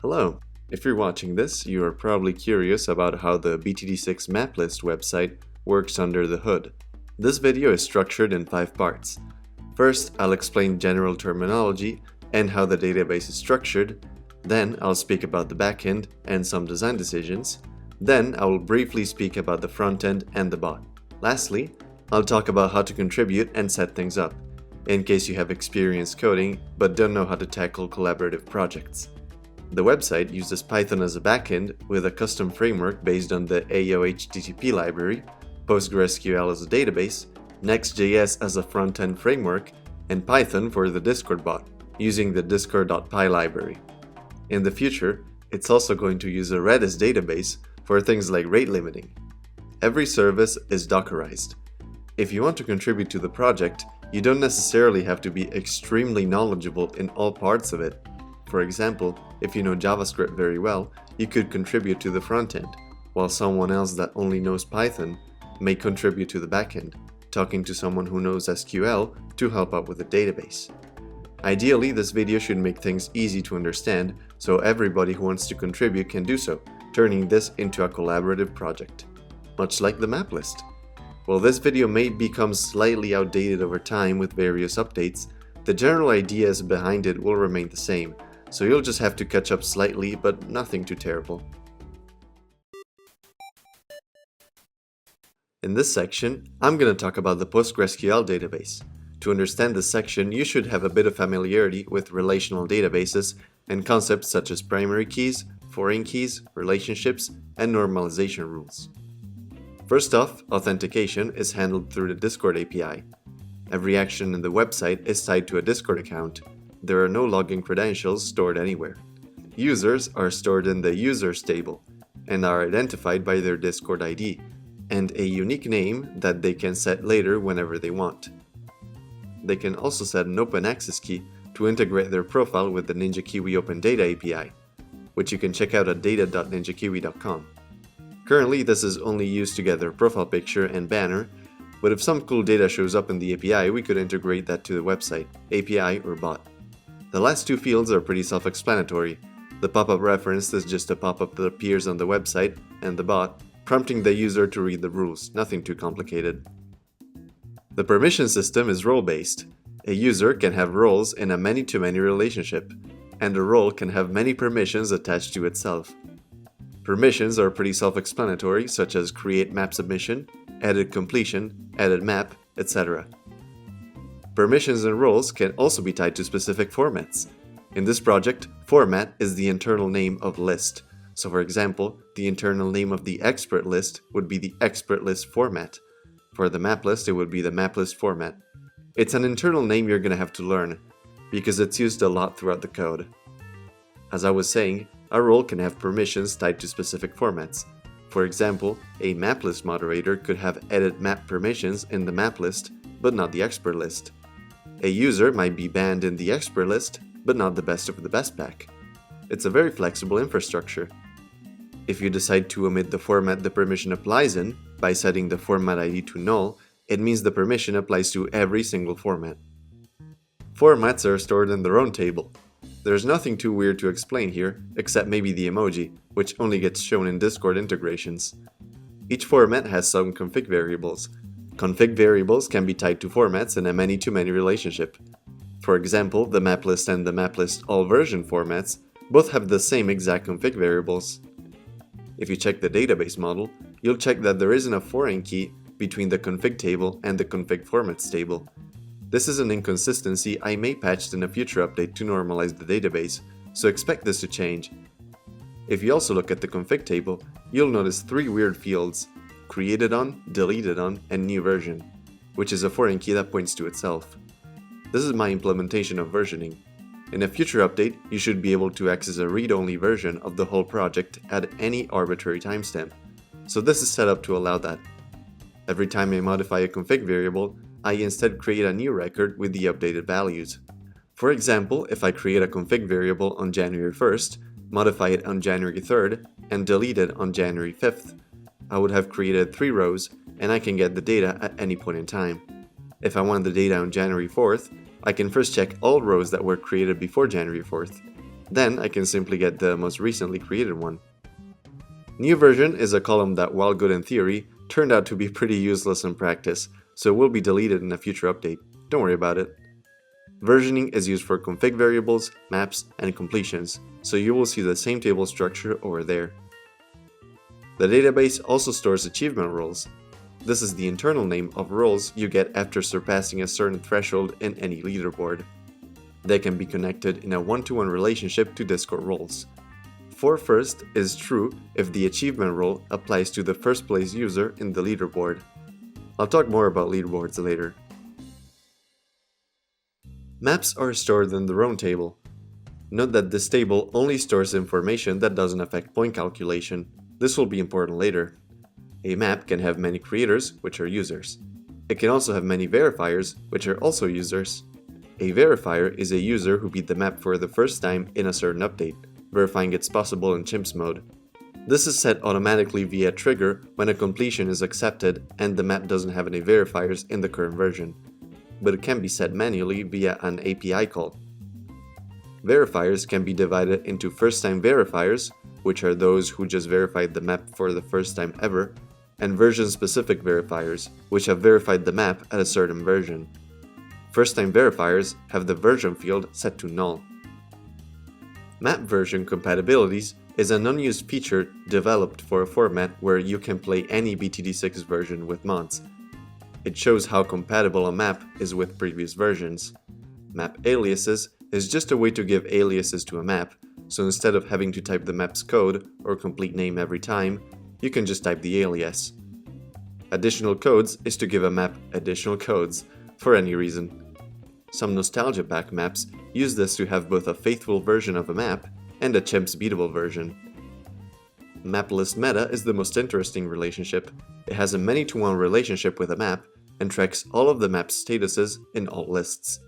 Hello! If you're watching this, you are probably curious about how the BTD6 Maplist website works under the hood. This video is structured in 5 parts. First, I'll explain general terminology and how the database is structured. Then, I'll speak about the backend and some design decisions. Then, I will briefly speak about the front end and the bot. Lastly, I'll talk about how to contribute and set things up, in case you have experience coding but don't know how to tackle collaborative projects. The website uses Python as a backend with a custom framework based on the AOHTTP library, PostgreSQL as a database, Next.js as a front-end framework, and Python for the Discord bot, using the discord.py library. In the future, it's also going to use a Redis database for things like rate limiting. Every service is Dockerized. If you want to contribute to the project, you don't necessarily have to be extremely knowledgeable in all parts of it. For example, if you know JavaScript very well, you could contribute to the front end, while someone else that only knows Python may contribute to the backend, talking to someone who knows SQL to help out with the database. Ideally, this video should make things easy to understand, so everybody who wants to contribute can do so, turning this into a collaborative project. Much like the map list. While this video may become slightly outdated over time with various updates, the general ideas behind it will remain the same, so you'll just have to catch up slightly, but nothing too terrible. In this section, I'm going to talk about the PostgreSQL database. To understand this section, you should have a bit of familiarity with relational databases and concepts such as primary keys, foreign keys, relationships, and normalization rules. First off, authentication is handled through the Discord API. Every action in the website is tied to a Discord account. There are no login credentials stored anywhere. Users are stored in the users table and are identified by their Discord ID and a unique name that they can set later whenever they want. They can also set an open access key to integrate their profile with the NinjaKiwi Open Data API, which you can check out at data.ninjakiwi.com. Currently, this is only used to get their profile picture and banner, but if some cool data shows up in the API, we could integrate that to the website, API or bot. The last 2 fields are pretty self-explanatory. The pop-up reference is just a pop-up that appears on the website, and the bot, prompting the user to read the rules, nothing too complicated. The permission system is role-based. A user can have roles in a many-to-many relationship, and a role can have many permissions attached to itself. Permissions are pretty self-explanatory, such as create map submission, edit completion, edit map, etc. Permissions and roles can also be tied to specific formats. In this project, format is the internal name of list. So for example, the internal name of the expert list would be the expert list format. For the map list, it would be the map list format. It's an internal name you're going to have to learn, because it's used a lot throughout the code. As I was saying, a role can have permissions tied to specific formats. For example, a map list moderator could have edit map permissions in the map list, but not the expert list. A user might be banned in the expert list, but not the best of the best pack. It's a very flexible infrastructure. If you decide to omit the format the permission applies in, by setting the format ID to null, it means the permission applies to every single format. Formats are stored in their own table. There's nothing too weird to explain here, except maybe the emoji, which only gets shown in Discord integrations. Each format has some config variables. Config variables can be tied to formats in a many-to-many relationship. For example, the maplist and the maplist all version formats both have the same exact config variables. If you check the database model, you'll check that there isn't a foreign key between the config table and the config formats table. This is an inconsistency I may patch in a future update to normalize the database, so expect this to change. If you also look at the config table, you'll notice 3 weird fields: created on, deleted on, and new version, which is a foreign key that points to itself. This is my implementation of versioning. In a future update, you should be able to access a read-only version of the whole project at any arbitrary timestamp, so this is set up to allow that. Every time I modify a config variable, I instead create a new record with the updated values. For example, if I create a config variable on January 1st, modify it on January 3rd, and delete it on January 5th, I would have created 3 rows, and I can get the data at any point in time. If I want the data on January 4th, I can first check all rows that were created before January 4th. Then I can simply get the most recently created one. New version is a column that, while good in theory, turned out to be pretty useless in practice, so it will be deleted in a future update. Don't worry about it. Versioning is used for config variables, maps, and completions, so you will see the same table structure over there. The database also stores achievement roles. This is the internal name of roles you get after surpassing a certain threshold in any leaderboard. They can be connected in a one-to-one relationship to Discord roles. For first is true if the achievement role applies to the first place user in the leaderboard. I'll talk more about leaderboards later. Maps are stored in their own table. Note that this table only stores information that doesn't affect point calculation. This will be important later. A map can have many creators, which are users. It can also have many verifiers, which are also users. A verifier is a user who beat the map for the first time in a certain update, verifying it's possible in Chimps mode. This is set automatically via a trigger when a completion is accepted and the map doesn't have any verifiers in the current version, but it can be set manually via an API call. Verifiers can be divided into first-time verifiers, which are those who just verified the map for the first time ever, and version-specific verifiers, which have verified the map at a certain version. First-time verifiers have the version field set to null. Map version compatibilities is an unused feature developed for a format where you can play any BTD6 version with mods. It shows how compatible a map is with previous versions. Map aliases is just a way to give aliases to a map, so instead of having to type the map's code or complete name every time, you can just type the alias. Additional codes is to give a map additional codes, for any reason. Some nostalgia pack maps use this to have both a faithful version of a map and a Chimps beatable version. Maplist meta is the most interesting relationship. It has a many-to-one relationship with a map and tracks all of the map's statuses in all lists.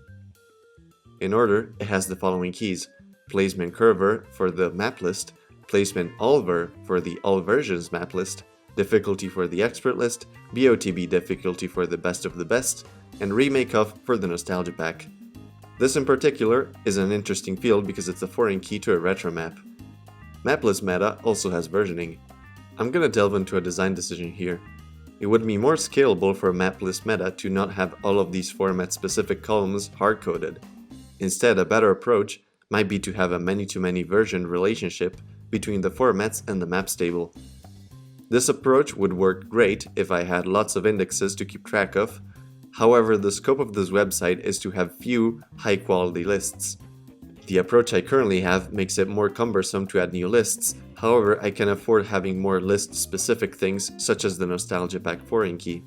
In order, it has the following keys: placement curver for the map list, placement allver for the all versions map list, difficulty for the expert list, BOTB difficulty for the best of the best, and remake of for the nostalgia pack. This in particular is an interesting field because it's a foreign key to a retro map. Maplist meta also has versioning. I'm gonna delve into a design decision here. It would be more scalable for a maplist meta to not have all of these format-specific columns hard-coded. Instead, a better approach might be to have a many-to-many version relationship between the formats and the maps table. This approach would work great if I had lots of indexes to keep track of. However, the scope of this website is to have few high-quality lists. The approach I currently have makes it more cumbersome to add new lists. However, I can afford having more list-specific things such as the nostalgia pack foreign key.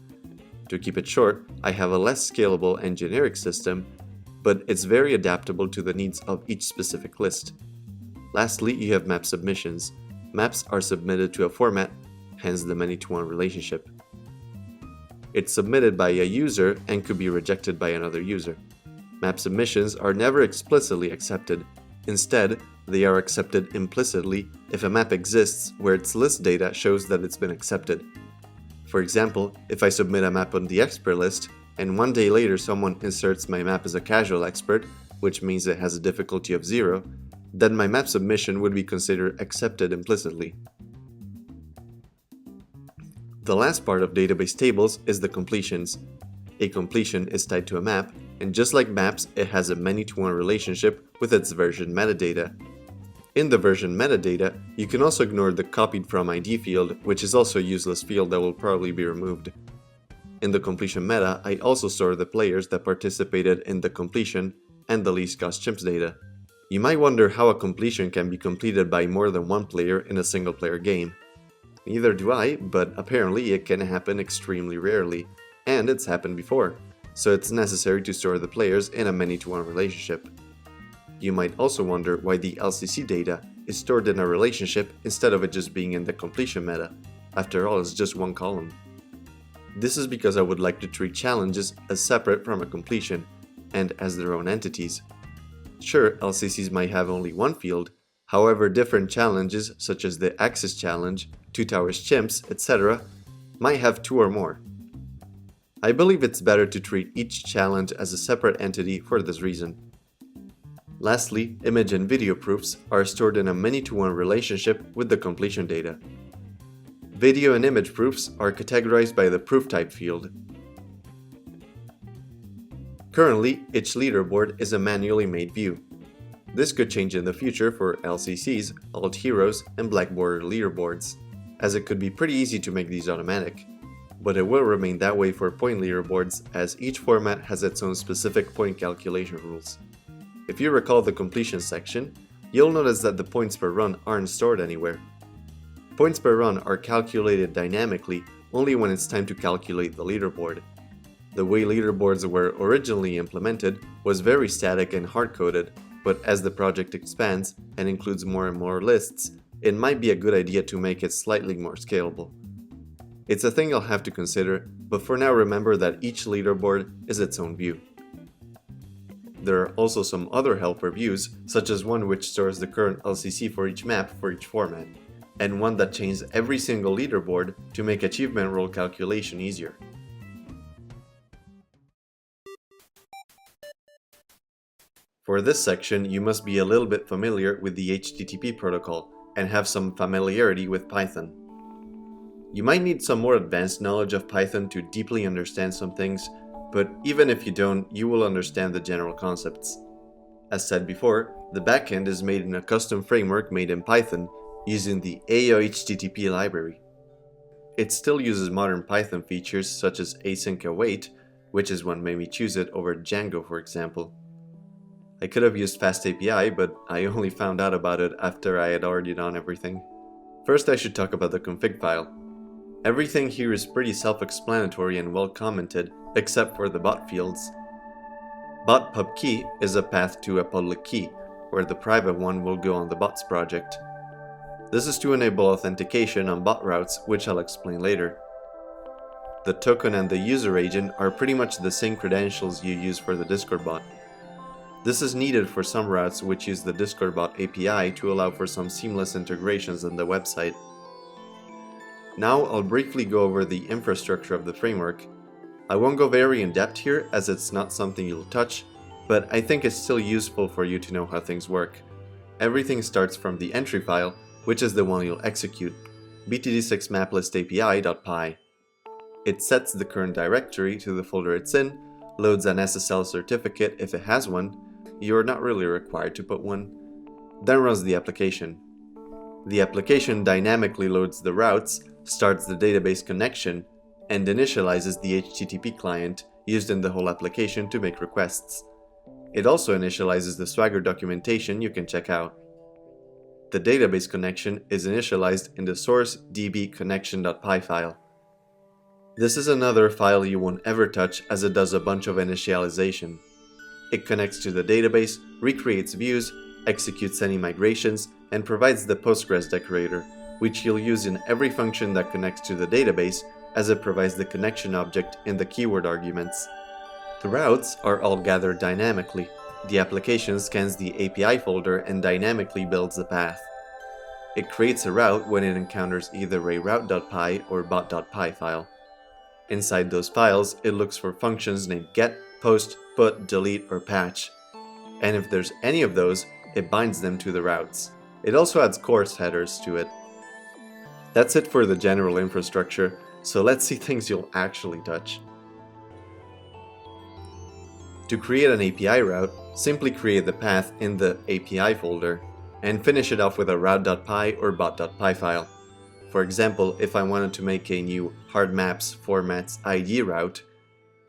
To keep it short, I have a less scalable and generic system, but it's very adaptable to the needs of each specific list. Lastly, you have map submissions. Maps are submitted to a format, hence the many-to-one relationship. It's submitted by a user and could be rejected by another user. Map submissions are never explicitly accepted. Instead, they are accepted implicitly if a map exists where its list data shows that it's been accepted. For example, if I submit a map on the expert list, and one day later someone inserts my map as a casual expert, which means it has a difficulty of 0, then my map submission would be considered accepted implicitly. The last part of database tables is the completions. A completion is tied to a map, and just like maps, it has a many-to-one relationship with its version metadata. In the version metadata, you can also ignore the copied from ID field, which is also a useless field that will probably be removed. In the completion meta, I also store the players that participated in the completion and the least cost chimps data. You might wonder how a completion can be completed by more than one player in a single player game. Neither do I, but apparently it can happen extremely rarely, and it's happened before, so it's necessary to store the players in a many-to-one relationship. You might also wonder why the LCC data is stored in a relationship instead of it just being in the completion meta. After all, it's just one column. This is because I would like to treat challenges as separate from a completion, and as their own entities. Sure, LCCs might have only one field, however different challenges such as the Axis Challenge, 2 Towers Chimps, etc. might have 2 or more. I believe it's better to treat each challenge as a separate entity for this reason. Lastly, image and video proofs are stored in a many-to-one relationship with the completion data. Video and image proofs are categorized by the proof type field. Currently, each leaderboard is a manually made view. This could change in the future for LCCs, Alt Heroes, and Black Border leaderboards, as it could be pretty easy to make these automatic. But it will remain that way for point leaderboards, as each format has its own specific point calculation rules. If you recall the completion section, you'll notice that the points per run aren't stored anywhere. Points per run are calculated dynamically only when it's time to calculate the leaderboard. The way leaderboards were originally implemented was very static and hard-coded, but as the project expands and includes more and more lists, it might be a good idea to make it slightly more scalable. It's a thing you'll have to consider, but for now remember that each leaderboard is its own view. There are also some other helper views, such as one which stores the current LCC for each map for each format, and one that changes every single leaderboard to make achievement role calculation easier. For this section, you must be a little bit familiar with the HTTP protocol and have some familiarity with Python. You might need some more advanced knowledge of Python to deeply understand some things, but even if you don't, you will understand the general concepts. As said before, the backend is made in a custom framework made in Python using the AOHTTP library. It still uses modern Python features such as async await, which is what made me choose it over Django, for example. I could have used FastAPI, but I only found out about it after I had already done everything. First, I should talk about the config file. Everything here is pretty self-explanatory and well commented, except for the bot fields. Bot pub key is a path to a public key, where the private one will go on the bots project. This is to enable authentication on bot routes, which I'll explain later. The token and the user agent are pretty much the same credentials you use for the Discord bot. This is needed for some routes which use the Discord bot API to allow for some seamless integrations on the website. Now I'll briefly go over the infrastructure of the framework. I won't go very in depth here as it's not something you'll touch, but I think it's still useful for you to know how things work. Everything starts from the entry file, which is the one you'll execute, BTD6 Maplist API.py. It sets the current directory to the folder it's in, loads an SSL certificate if it has one. You're not really required to put one. Then runs the application. The application dynamically loads the routes, starts the database connection, and initializes the HTTP client used in the whole application to make requests. It also initializes the Swagger documentation you can check out. The database connection is initialized in the source db connection.py file. This is another file you won't ever touch as it does a bunch of initialization. It connects to the database, recreates views, executes any migrations, and provides the Postgres decorator, which you'll use in every function that connects to the database, as it provides the connection object in the keyword arguments. The routes are all gathered dynamically. The application scans the API folder and dynamically builds the path. It creates a route when it encounters either a route.py or bot.py file. Inside those files, it looks for functions named get, post, put, delete, or patch. And if there's any of those, it binds them to the routes. It also adds course headers to it. That's it for the general infrastructure, so let's see things you'll actually touch. To create an API route, simply create the path in the API folder, and finish it off with a route.py or bot.py file. For example, if I wanted to make a new hard maps formats ID route,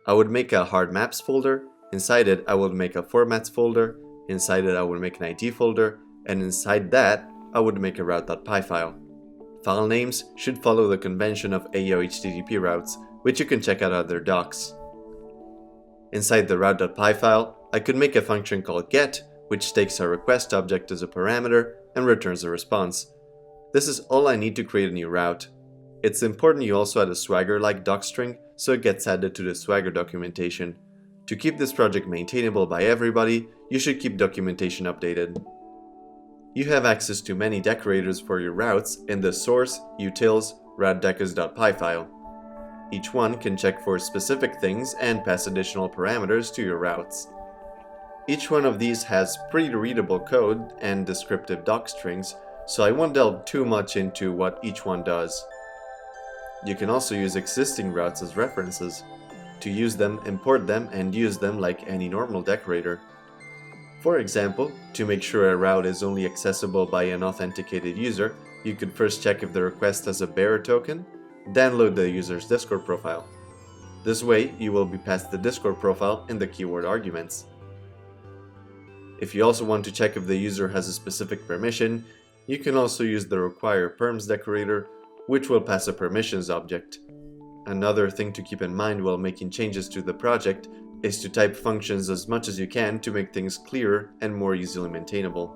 I would make a hard maps folder, inside it I would make a formats folder, inside it I would make an ID folder, and inside that I would make a route.py file. File names should follow the convention of AOHTTP routes, which you can check out at their docs. Inside the route.py file, I could make a function called get, which takes a request object as a parameter and returns a response. This is all I need to create a new route. It's important you also add a Swagger-like docstring so it gets added to the Swagger documentation. To keep this project maintainable by everybody, you should keep documentation updated. You have access to many decorators for your routes in the source utils route.decors.py file. Each one can check for specific things and pass additional parameters to your routes. Each one of these has pretty readable code and descriptive doc strings, so I won't delve too much into what each one does. You can also use existing routes as references. To use them, import them and use them like any normal decorator. For example, to make sure a route is only accessible by an authenticated user, you could first check if the request has a bearer token, then load the user's Discord profile. This way, you will be passed the Discord profile in the keyword arguments. If you also want to check if the user has a specific permission, you can also use the require perms decorator, which will pass a permissions object. Another thing to keep in mind while making changes to the project is to type functions as much as you can to make things clearer and more easily maintainable.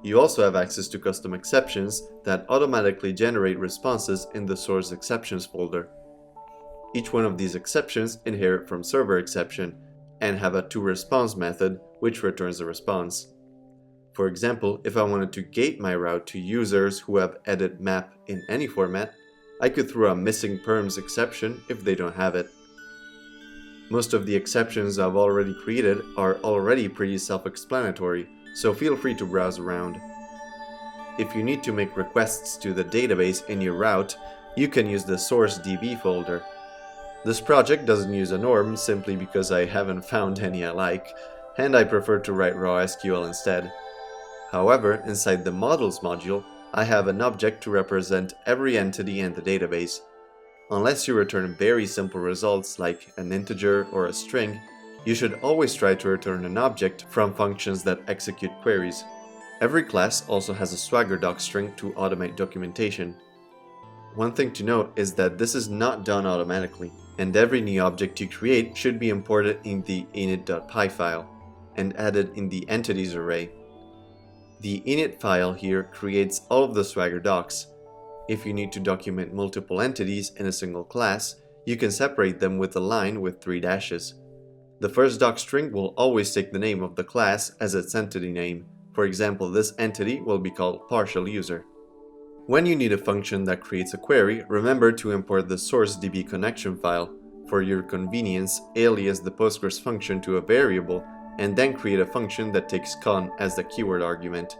You also have access to custom exceptions that automatically generate responses in the source exceptions folder. Each one of these exceptions inherit from server exception and have a toResponse method which returns a response. For example, if I wanted to gate my route to users who have edit map in any format, I could throw a missing perms exception if they don't have it. Most of the exceptions I've already created are already pretty self-explanatory, so feel free to browse around. If you need to make requests to the database in your route, you can use the source DB folder. This project doesn't use a norm simply because I haven't found any I like, and I prefer to write raw SQL instead. However, inside the models module, I have an object to represent every entity in the database. Unless you return very simple results like an integer or a string, you should always try to return an object from functions that execute queries. Every class also has a Swagger doc string to automate documentation. One thing to note is that this is not done automatically, and every new object you create should be imported in the init.py file and added in the entities array. The init file here creates all of the Swagger docs. If you need to document multiple entities in a single class, you can separate them with a line with 3 dashes. The first doc string will always take the name of the class as its entity name. For example, this entity will be called partial user. When you need a function that creates a query, remember to import the source DB connection file. For your convenience, alias the Postgres function to a variable, and then create a function that takes con as the keyword argument.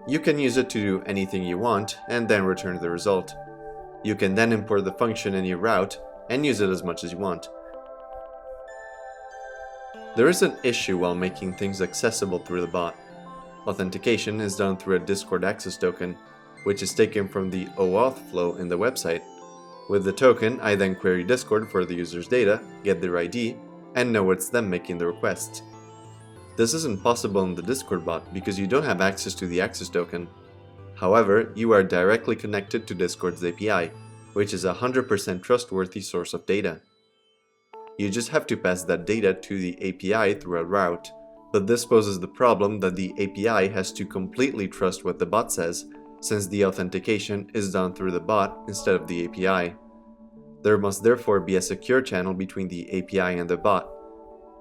You can use it to do anything you want and then return the result. You can then import the function in your route and use it as much as you want. There is an issue while making things accessible through the bot. Authentication is done through a Discord access token, which is taken from the OAuth flow in the website. With the token, I then query Discord for the user's data, get their ID, and know it's them making the request. This isn't possible in the Discord bot because you don't have access to the access token. However, you are directly connected to Discord's API, which is a 100% trustworthy source of data. You just have to pass that data to the API through a route, but this poses the problem that the API has to completely trust what the bot says, since the authentication is done through the bot instead of the API. There must therefore be a secure channel between the API and the bot,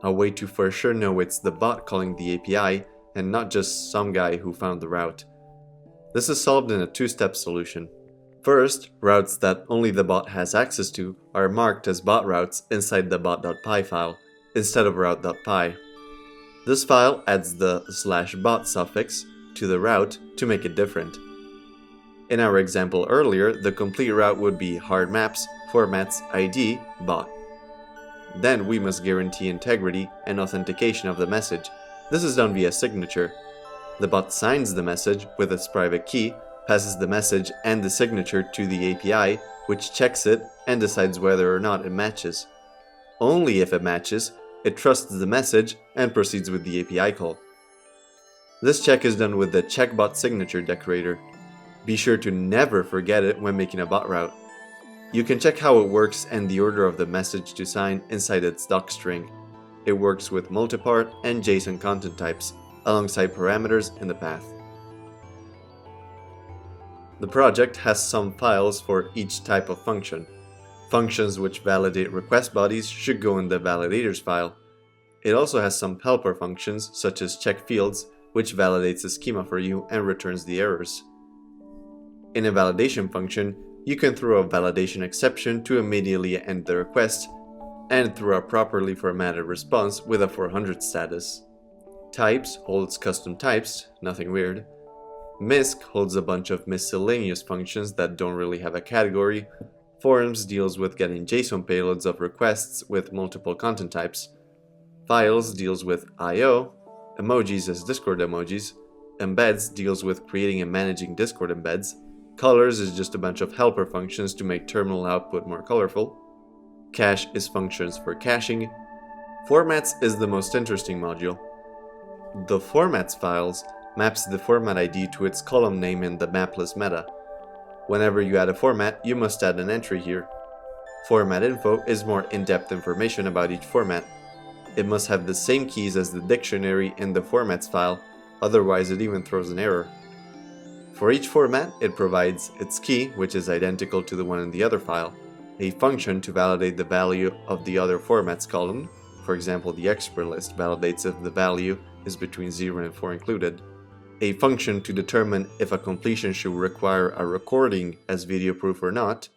a way to for sure know it's the bot calling the API and not just some guy who found the route. This is solved in a 2-step solution. First, routes that only the bot has access to are marked as bot routes inside the bot.py file, instead of route.py. This file adds the /bot suffix to the route to make it different. In our example earlier, the complete route would be hard maps, formats, ID, bot. Then we must guarantee integrity and authentication of the message. This is done via signature. The bot signs the message with its private key, passes the message and the signature to the API, which checks it and decides whether or not it matches. Only if it matches, it trusts the message and proceeds with the API call. This check is done with the checkBot signature decorator. Be sure to never forget it when making a bot route. You can check how it works and the order of the message to sign inside its doc string. It works with multipart and JSON content types, alongside parameters in the path. The project has some files for each type of function. Functions which validate request bodies should go in the validators file. It also has some helper functions such as check fields, which validates the schema for you and returns the errors. In a validation function, you can throw a validation exception to immediately end the request and throw a properly formatted response with a 400 status. Types holds custom types, nothing weird. Misc holds a bunch of miscellaneous functions that don't really have a category. Forms deals with getting JSON payloads of requests with multiple content types. Files deals with I/O. Emojis as Discord emojis. Embeds deals with creating and managing Discord embeds. Colors is just a bunch of helper functions to make terminal output more colorful. Cache is functions for caching. Formats is the most interesting module. The formats files maps the format ID to its column name in the Maplist meta. Whenever you add a format, you must add an entry here. Format info is more in-depth information about each format. It must have the same keys as the dictionary in the formats file, otherwise it even throws an error. For each format, it provides its key, which is identical to the one in the other file, a function to validate the value of the other formats column. For example, the expert list validates if the value is between 0 and 4 included. A function to determine if a completion should require a recording as video proof or not.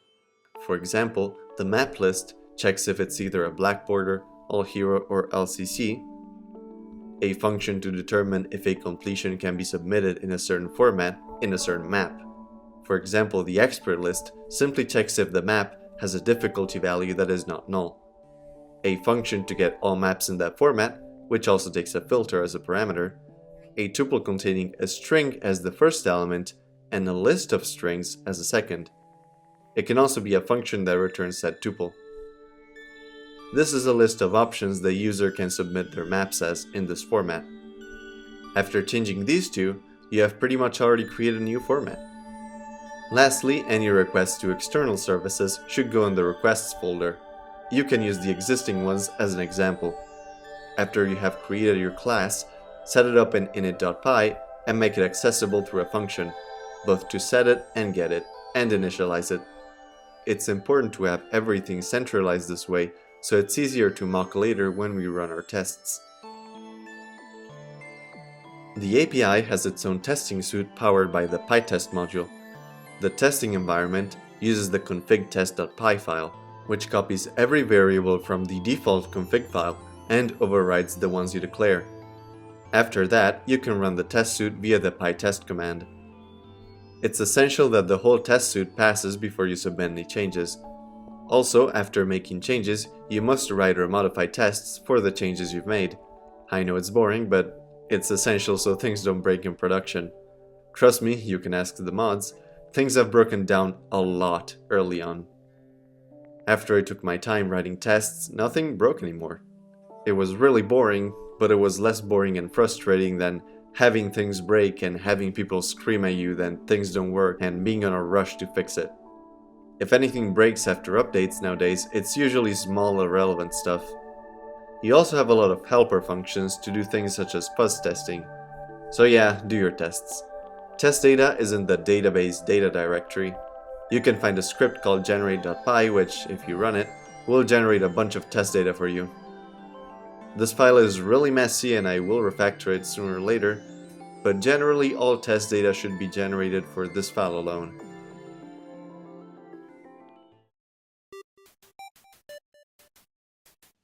For example, the map list checks if it's either a black border, all hero, or LCC. A function to determine if a completion can be submitted in a certain format in a certain map. For example, the expert list simply checks if the map has a difficulty value that is not null. A function to get all maps in that format, which also takes a filter as a parameter. A tuple containing a string as the first element and a list of strings as a second. It can also be a function that returns said tuple. This is a list of options the user can submit their maps as in this format. After changing these two, you have pretty much already created a new format. Lastly, any requests to external services should go in the requests folder. You can use the existing ones as an example. After you have created your class, set it up in init.py and make it accessible through a function, both to set it and get it, and initialize it. It's important to have everything centralized this way, so it's easier to mock later when we run our tests. The API has its own testing suite powered by the PyTest module. The testing environment uses the config.test.py file, which copies every variable from the default config file and overrides the ones you declare. After that, you can run the test suite via the pytest command. It's essential that the whole test suite passes before you submit any changes. Also, after making changes, you must write or modify tests for the changes you've made. I know it's boring, but it's essential so things don't break in production. Trust me, you can ask the mods, things have broken down a lot early on. After I took my time writing tests, nothing broke anymore. It was really boring, but it was less boring and frustrating than having things break and having people scream at you that things don't work and being on a rush to fix it. If anything breaks after updates nowadays, it's usually small irrelevant stuff. You also have a lot of helper functions to do things such as fuzz testing. So yeah, do your tests. Test data is in the database data directory. You can find a script called generate.py which, if you run it, will generate a bunch of test data for you. This file is really messy and I will refactor it sooner or later, but generally all test data should be generated for this file alone.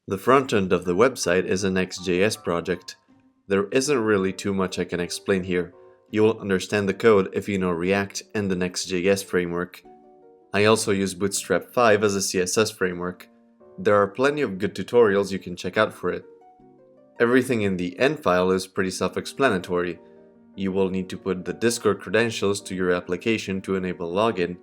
The front end of the website is a Next.js project. There isn't really too much I can explain here. You will understand the code if you know React and the Next.js framework. I also use Bootstrap 5 as a CSS framework. There are plenty of good tutorials you can check out for it. Everything in the end file is pretty self-explanatory. You will need to put the Discord credentials to your application to enable login,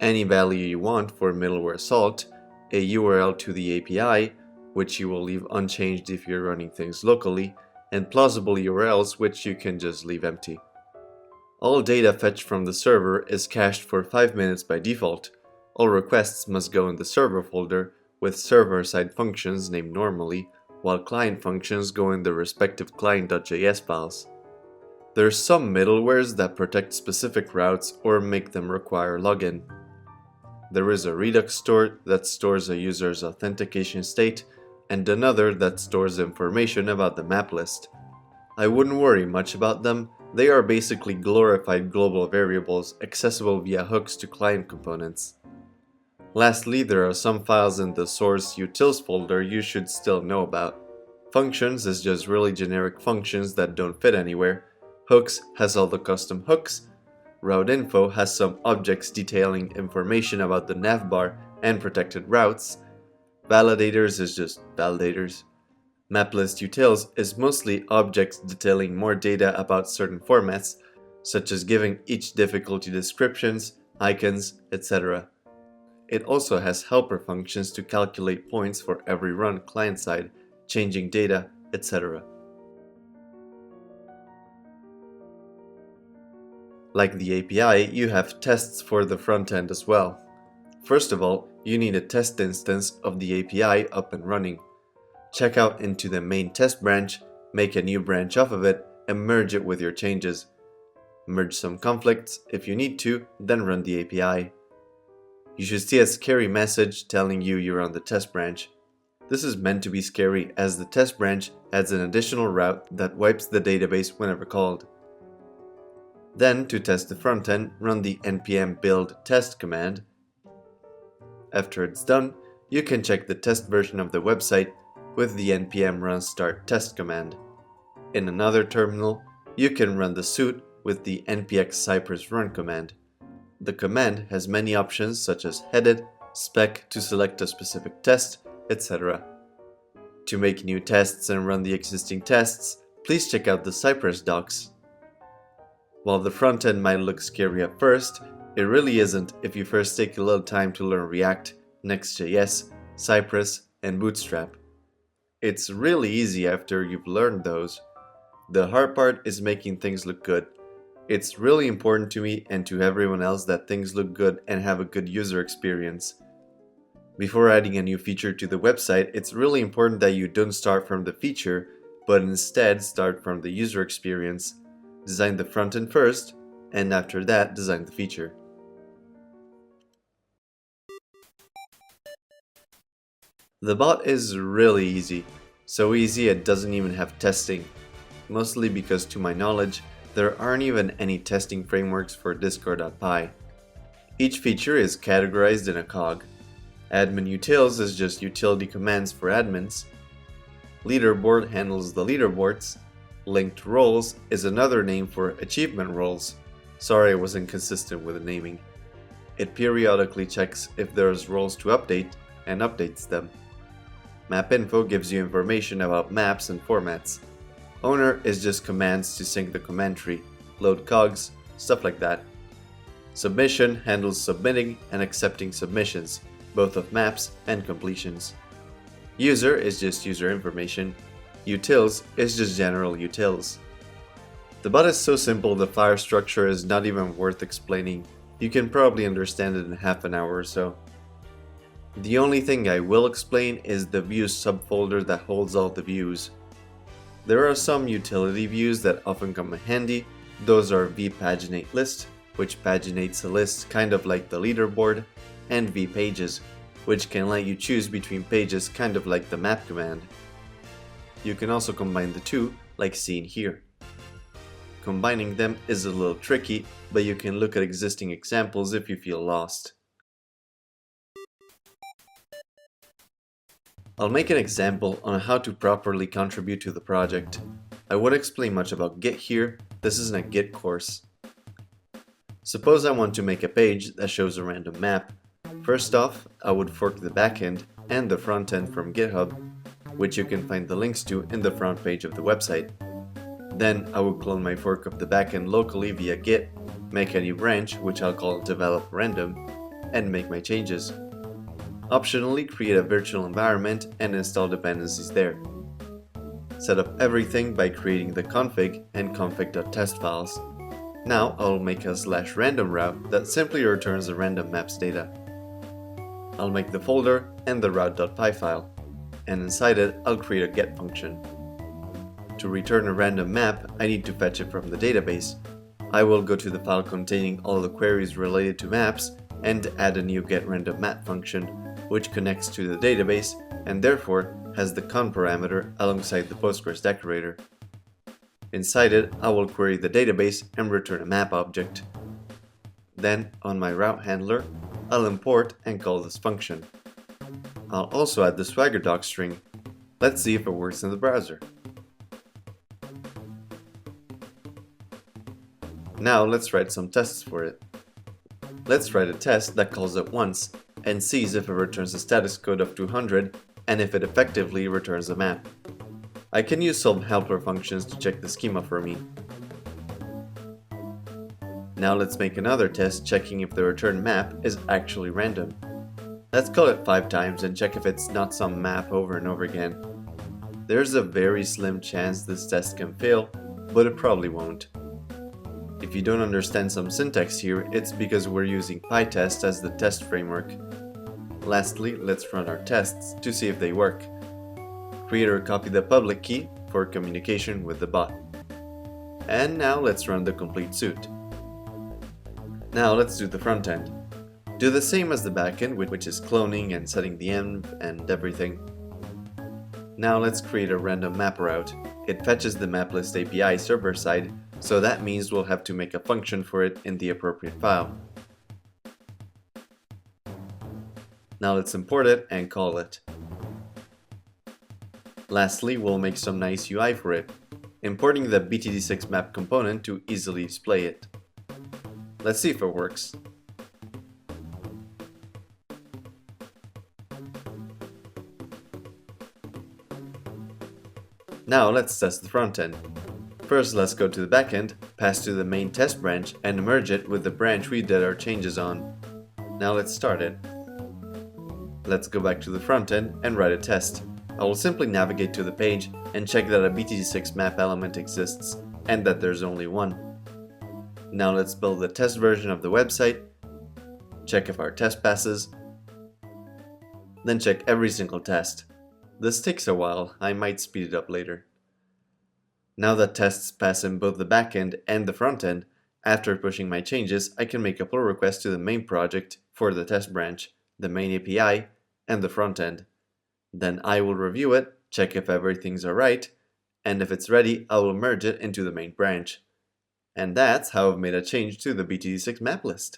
any value you want for middleware salt, a URL to the API, which you will leave unchanged if you're running things locally, and plausible URLs which you can just leave empty. All data fetched from the server is cached for 5 minutes by default. All requests must go in the server folder with server-side functions named normally, while client functions go in the respective client.js files. There are some middlewares that protect specific routes or make them require login. There is a Redux store that stores a user's authentication state, and another that stores information about the map list. I wouldn't worry much about them, they are basically glorified global variables accessible via hooks to client components. Lastly, there are some files in the source utils folder you should still know about. Functions is just really generic functions that don't fit anywhere. Hooks has all the custom hooks. Route info has some objects detailing information about the navbar and protected routes. Validators is just validators. Maplist utils is mostly objects detailing more data about certain formats, such as giving each difficulty descriptions, icons, etc. It also has helper functions to calculate points for every run client-side, changing data, etc. Like the API, you have tests for the front end as well. First of all, you need a test instance of the API up and running. Check out into the main test branch, make a new branch off of it, and merge it with your changes. Merge some conflicts if you need to, then run the API. You should see a scary message telling you you're on the test branch. This is meant to be scary as the test branch adds an additional route that wipes the database whenever called. Then, to test the front end, run the npm build test command. After it's done, you can check the test version of the website with the npm run start test command. In another terminal, you can run the suite with the npx cypress run command. The command has many options such as headed, spec to select a specific test, etc. To make new tests and run the existing tests, please check out the Cypress docs. While the front end might look scary at first, it really isn't if you first take a little time to learn React, Next.js, Cypress, and Bootstrap. It's really easy after you've learned those. The hard part is making things look good. It's really important to me and to everyone else that things look good and have a good user experience. Before adding a new feature to the website, it's really important that you don't start from the feature, but instead start from the user experience. Design the front end first, and after that, design the feature. The bot is really easy, so easy it doesn't even have testing, mostly because to my knowledge, there aren't even any testing frameworks for Discord.py. Each feature is categorized in a cog. Admin utils is just utility commands for admins. Leaderboard handles the leaderboards. Linked roles is another name for achievement roles. Sorry I was inconsistent with the naming. It periodically checks if there's roles to update and updates them. Map info gives you information about maps and formats. Owner is just commands to sync the command tree, load cogs, stuff like that. Submission handles submitting and accepting submissions, both of maps and completions. User is just user information. Utils is just general utils. The bot is so simple the file structure is not even worth explaining. You can probably understand it in half an hour or so. The only thing I will explain is the views subfolder that holds all the views. There are some utility views that often come in handy. Those are vpaginate list, which paginates a list kind of like the leaderboard, and vpages, which can let you choose between pages kind of like the map command. You can also combine the two, like seen here. Combining them is a little tricky, but you can look at existing examples if you feel lost. I'll make an example on how to properly contribute to the project. I won't explain much about Git here, this isn't a Git course. Suppose I want to make a page that shows a random map. First off, I would fork the backend and the front end from GitHub, which you can find the links to in the front page of the website. Then I will clone my fork of the backend locally via Git, make a new branch which I'll call develop random, and make my changes. Optionally create a virtual environment and install dependencies there. Set up everything by creating the config and config.test files. Now I'll make a /random route that simply returns the random maps data. I'll make the folder and the route.py file, and inside it I'll create a get function. To return a random map, I need to fetch it from the database. I will go to the file containing all the queries related to maps and add a new getRandomMap function, which connects to the database and therefore has the con parameter alongside the Postgres decorator. Inside it, I will query the database and return a map object. Then, on my route handler, I'll import and call this function. I'll also add the Swagger doc string. Let's see if it works in the browser. Now let's write some tests for it. Let's write a test that calls it once and sees if it returns a status code of 200 and if it effectively returns a map. I can use some helper functions to check the schema for me. Now let's make another test checking if the returned map is actually random. Let's call it 5 times and check if it's not some map over and over again. There's a very slim chance this test can fail, but it probably won't. If you don't understand some syntax here, it's because we're using PyTest as the test framework. Lastly, let's run our tests to see if they work. Creator copy the public key for communication with the bot. And now let's run the complete suit. Now let's do the front end. Do the same as the backend, which is cloning and setting the env and everything. Now let's create a random map route. It fetches the Maplist API server side, so that means we'll have to make a function for it in the appropriate file. Now let's import it and call it. Lastly, we'll make some nice UI for it, importing the BTD6 map component to easily display it. Let's see if it works. Now let's test the front end. First, let's go to the backend, pass to the main test branch, and merge it with the branch we did our changes on. Now let's start it. Let's go back to the front end and write a test. I will simply navigate to the page and check that a BTD6 map element exists, and that there's only one. Now let's build the test version of the website, check if our test passes, then check every single test. This takes a while, I might speed it up later. Now that tests pass in both the backend and the front end, after pushing my changes, I can make a pull request to the main project for the test branch, the main API, and the front end. Then I will review it, check if everything's alright, and if it's ready, I will merge it into the main branch. And that's how I've made a change to the BTD6 Maplist.